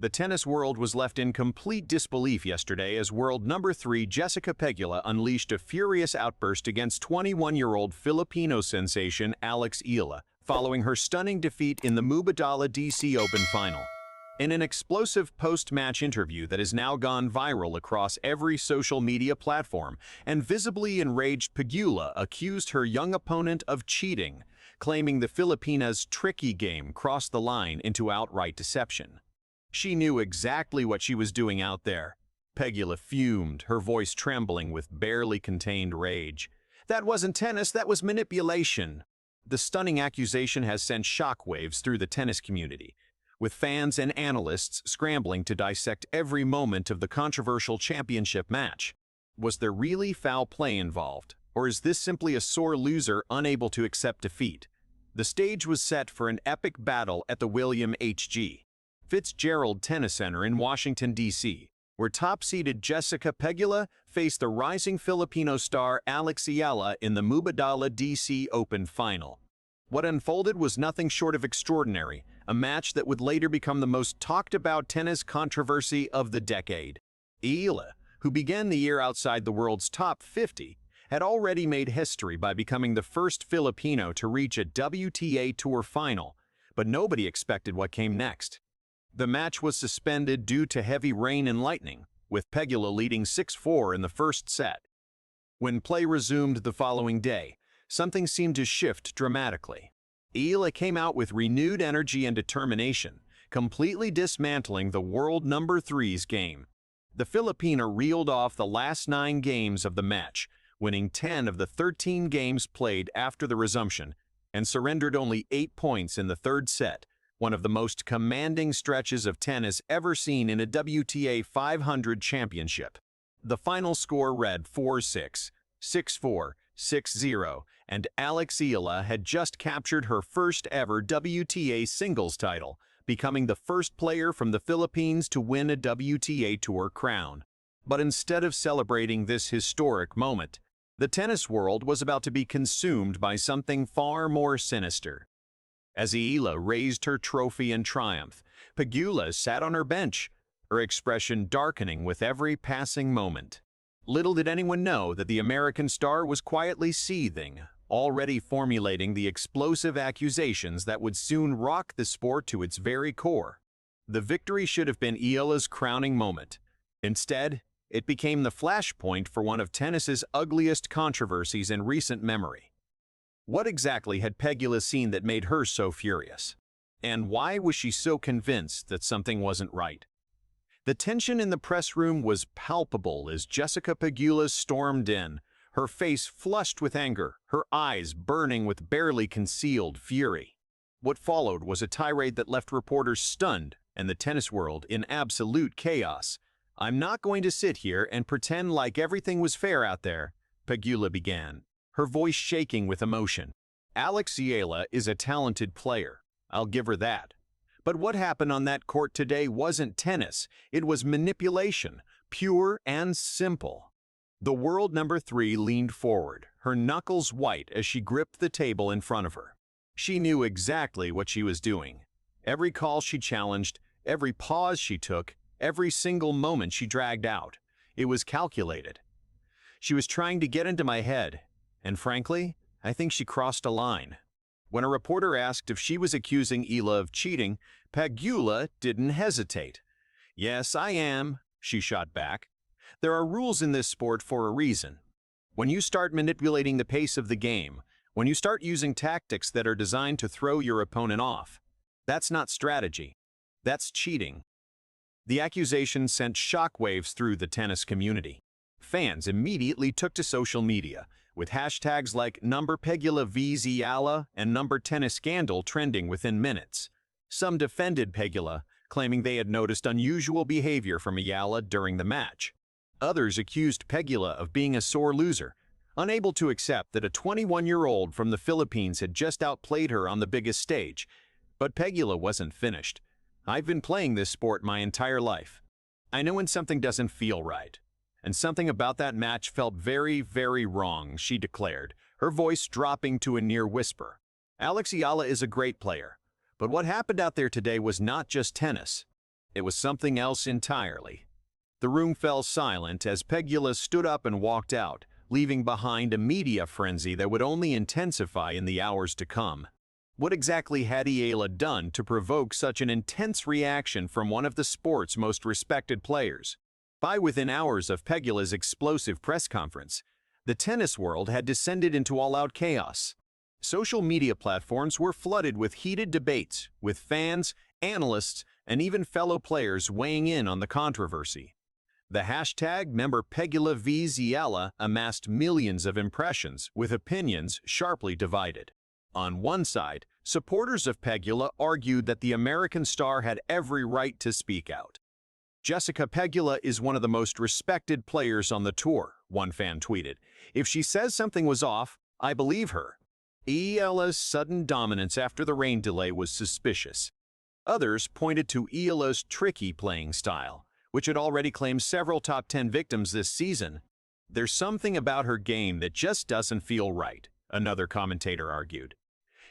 The tennis world was left in complete disbelief yesterday as world number 3 Jessica Pegula unleashed a furious outburst against 21-year-old Filipino sensation Eala following her stunning defeat in the Mubadala DC Open final. In an explosive post-match interview that has now gone viral across every social media platform, and visibly enraged Pegula accused her young opponent of cheating, claiming the Filipina's tricky game crossed the line into outright deception. She knew exactly what she was doing out there. Pegula fumed, her voice trembling with barely contained rage. That wasn't tennis, that was manipulation. The stunning accusation has sent shockwaves through the tennis community, with fans and analysts scrambling to dissect every moment of the controversial championship match. Was there really foul play involved, or is this simply a sore loser unable to accept defeat? The stage was set for an epic battle at the William H.G. Fitzgerald Tennis Center in Washington, D.C., where top-seeded Jessica Pegula faced the rising Filipino star Eala in the Mubadala DC Open final. What unfolded was nothing short of extraordinary, a match that would later become the most talked-about tennis controversy of the decade. Eala, who began the year outside the world's top 50, had already made history by becoming the first Filipino to reach a WTA Tour final, but nobody expected what came next. The match was suspended due to heavy rain and lightning, with Pegula leading 6-4 in the first set. When play resumed the following day, something seemed to shift dramatically. Eala came out with renewed energy and determination, completely dismantling the world number 3's game. The Filipina reeled off the last 9 games of the match, winning 10 of the 13 games played after the resumption, and surrendered only 8 points in the third set, one of the most commanding stretches of tennis ever seen in a WTA 500 championship. The final score read 4-6, 6-4, 6-0, and Eala had just captured her first ever WTA singles title, becoming the first player from the Philippines to win a WTA Tour crown. But instead of celebrating this historic moment, the tennis world was about to be consumed by something far more sinister. As Eala raised her trophy in triumph, Pegula sat on her bench, her expression darkening with every passing moment. Little did anyone know that the American star was quietly seething, already formulating the explosive accusations that would soon rock the sport to its very core. The victory should have been Eala's crowning moment. Instead, it became the flashpoint for one of tennis's ugliest controversies in recent memory. What exactly had Pegula seen that made her so furious? And why was she so convinced that something wasn't right? The tension in the press room was palpable as Jessica Pegula stormed in, her face flushed with anger, her eyes burning with barely concealed fury. What followed was a tirade that left reporters stunned and the tennis world in absolute chaos. "I'm not going to sit here and pretend like everything was fair out there," Pegula began, her voice shaking with emotion. Eala is a talented player, I'll give her that. But what happened on that court today wasn't tennis, it was manipulation, pure and simple. The world number 3 leaned forward, her knuckles white as she gripped the table in front of her. She knew exactly what she was doing. Every call she challenged, every pause she took, every single moment she dragged out, it was calculated. She was trying to get into my head, and frankly, I think she crossed a line. When a reporter asked if she was accusing Eala of cheating, Pegula didn't hesitate. "Yes, I am," she shot back. "There are rules in this sport for a reason. When you start manipulating the pace of the game, when you start using tactics that are designed to throw your opponent off, that's not strategy. That's cheating." The accusation sent shockwaves through the tennis community. Fans immediately took to social media, with hashtags like #Pegula vs Eala and #TennisScandal trending within minutes. Some defended Pegula, claiming they had noticed unusual behavior from Eala during the match. Others accused Pegula of being a sore loser, unable to accept that a 21-year-old from the Philippines had just outplayed her on the biggest stage. But Pegula wasn't finished. "I've been playing this sport my entire life. I know when something doesn't feel right. And something about that match felt very, very wrong," she declared, her voice dropping to a near whisper. "Eala is a great player, but what happened out there today was not just tennis. It was something else entirely. The room fell silent as Pegula stood up and walked out, leaving behind a media frenzy that would only intensify in the hours to come. What exactly had Eala done to provoke such an intense reaction from one of the sport's most respected players? By within hours of Pegula's explosive press conference, the tennis world had descended into all-out chaos. Social media platforms were flooded with heated debates, with fans, analysts, and even fellow players weighing in on the controversy. The hashtag #Pegula vs Eala amassed millions of impressions, with opinions sharply divided. On one side, supporters of Pegula argued that the American star had every right to speak out. "Jessica Pegula is one of the most respected players on the tour," one fan tweeted. "If she says something was off, I believe her." Eala's sudden dominance after the rain delay was suspicious. Others pointed to Eala's tricky playing style, which had already claimed several top 10 victims this season. "There's something about her game that just doesn't feel right," another commentator argued.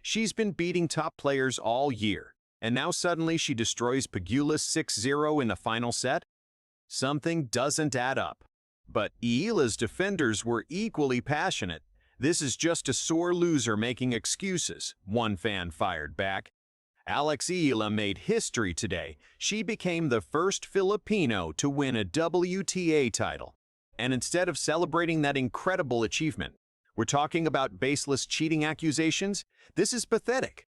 "She's been beating top players all year, and now suddenly she destroys Pegula 6-0 in the final set? Something doesn't add up." But Eala's defenders were equally passionate. "This is just a sore loser making excuses," one fan fired back. Alex Eala made history today. She became the first Filipino to win a WTA title. And instead of celebrating that incredible achievement, we're talking about baseless cheating accusations? This is pathetic.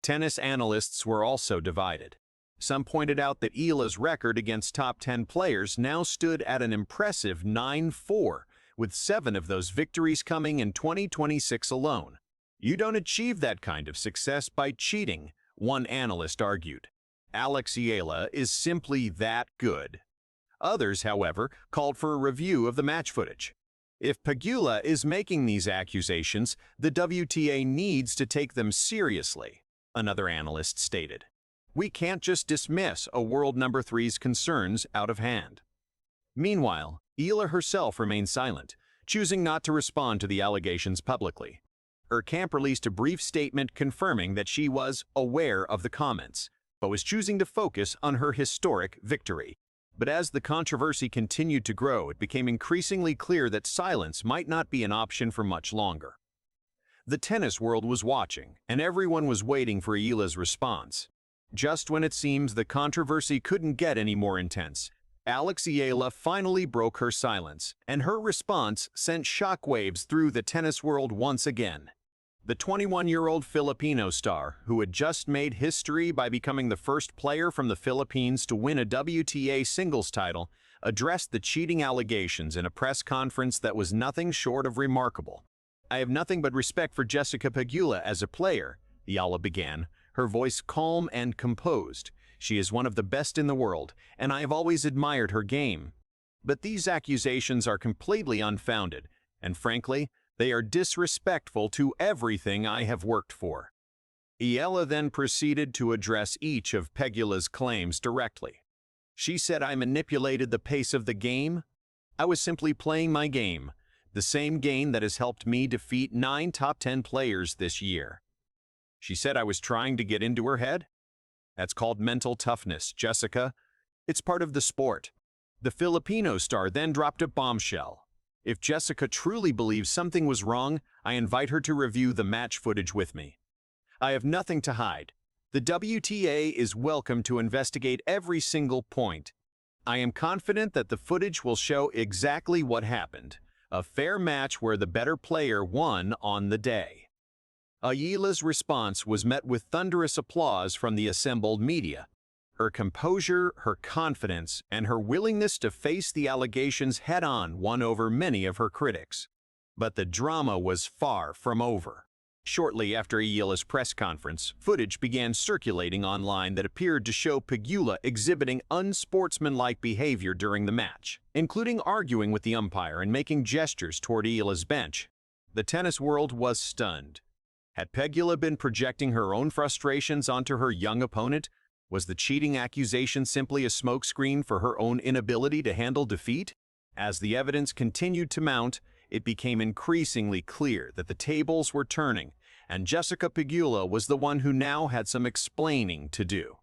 Tennis analysts were also divided. Some pointed out that Eala's record against top 10 players now stood at an impressive 9-4, with 7 of those victories coming in 2026 alone. "You don't achieve that kind of success by cheating," one analyst argued. "Alex Eala is simply that good." Others, however, called for a review of the match footage. "If Pegula is making these accusations, the WTA needs to take them seriously," another analyst stated. "We can't just dismiss a world number 3's concerns out of hand." Meanwhile, Eala herself remained silent, choosing not to respond to the allegations publicly. Her camp released a brief statement confirming that she was aware of the comments, but was choosing to focus on her historic victory. But as the controversy continued to grow, it became increasingly clear that silence might not be an option for much longer. The tennis world was watching, and everyone was waiting for Eala's response. Just when it seems the controversy couldn't get any more intense, Alex Eala finally broke her silence, and her response sent shockwaves through the tennis world once again. The 21-year-old Filipino star, who had just made history by becoming the first player from the Philippines to win a WTA singles title, addressed the cheating allegations in a press conference that was nothing short of remarkable. "I have nothing but respect for Jessica Pegula as a player," Eala began, her voice calm and composed. "She is one of the best in the world, and I have always admired her game. But these accusations are completely unfounded, and frankly, they are disrespectful to everything I have worked for." Eala then proceeded to address each of Pegula's claims directly. She said, "I manipulated the pace of the game. I was simply playing my game, the same game that has helped me defeat 9 top 10 players this year." She said I was trying to get into her head. "That's called mental toughness, Jessica. It's part of the sport." The Filipino star then dropped a bombshell. "If Jessica truly believes something was wrong, I invite her to review the match footage with me. I have nothing to hide. The WTA is welcome to investigate every single point. I am confident that the footage will show exactly what happened. A fair match where the better player won on the day." Eala's response was met with thunderous applause from the assembled media. Her composure, her confidence, and her willingness to face the allegations head-on won over many of her critics. But the drama was far from over. Shortly after Eala's press conference, footage began circulating online that appeared to show Pegula exhibiting unsportsmanlike behavior during the match, including arguing with the umpire and making gestures toward Eala's bench. The tennis world was stunned. Had Pegula been projecting her own frustrations onto her young opponent? Was the cheating accusation simply a smokescreen for her own inability to handle defeat? As the evidence continued to mount, it became increasingly clear that the tables were turning, and Jessica Pegula was the one who now had some explaining to do.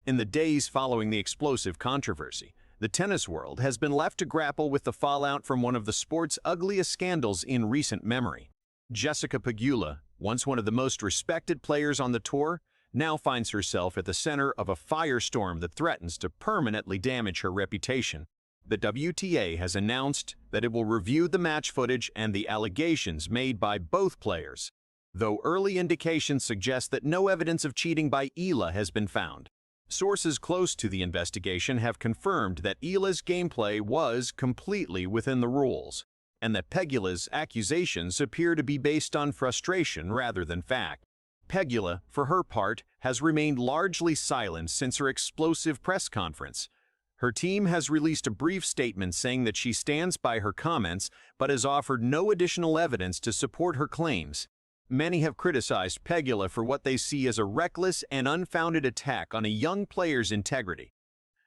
In the days following the explosive controversy, the tennis world has been left to grapple with the fallout from one of the sport's ugliest scandals in recent memory. Jessica Pegula, once one of the most respected players on the tour, now finds herself at the center of a firestorm that threatens to permanently damage her reputation. The WTA has announced that it will review the match footage and the allegations made by both players, though early indications suggest that no evidence of cheating by Eala has been found. Sources close to the investigation have confirmed that Eala's gameplay was completely within the rules, and that Pegula's accusations appear to be based on frustration rather than fact. Pegula, for her part, has remained largely silent since her explosive press conference. Her team has released a brief statement saying that she stands by her comments but has offered no additional evidence to support her claims. Many have criticized Pegula for what they see as a reckless and unfounded attack on a young player's integrity.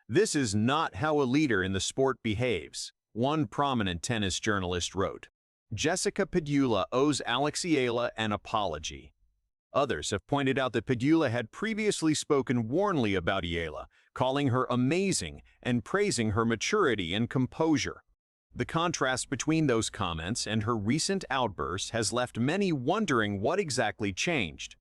"This is not how a leader in the sport behaves," one prominent tennis journalist wrote. Jessica Pegula owes Eala an apology. Others have pointed out that Pegula had previously spoken warmly about Eala, calling her amazing and praising her maturity and composure. The contrast between those comments and her recent outburst has left many wondering what exactly changed.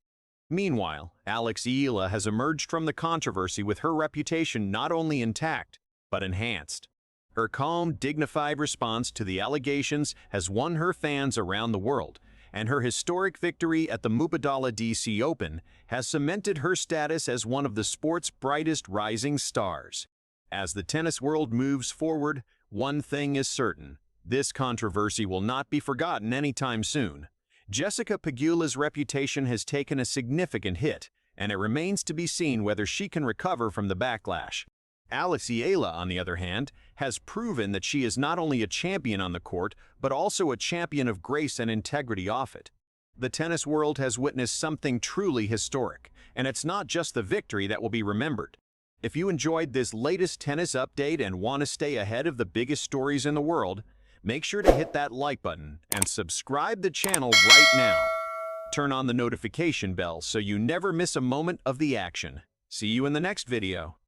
Meanwhile, Eala has emerged from the controversy with her reputation not only intact, but enhanced. Her calm, dignified response to the allegations has won her fans around the world, and her historic victory at the Mubadala DC Open has cemented her status as one of the sport's brightest rising stars. As the tennis world moves forward, one thing is certain: this controversy will not be forgotten anytime soon. Jessica Pegula's reputation has taken a significant hit, and it remains to be seen whether she can recover from the backlash. Eala, on the other hand, has proven that she is not only a champion on the court, but also a champion of grace and integrity off it. The tennis world has witnessed something truly historic, and it's not just the victory that will be remembered. If you enjoyed this latest tennis update and want to stay ahead of the biggest stories in the world, make sure to hit that like button and subscribe the channel right now. Turn on the notification bell so you never miss a moment of the action. See you in the next video.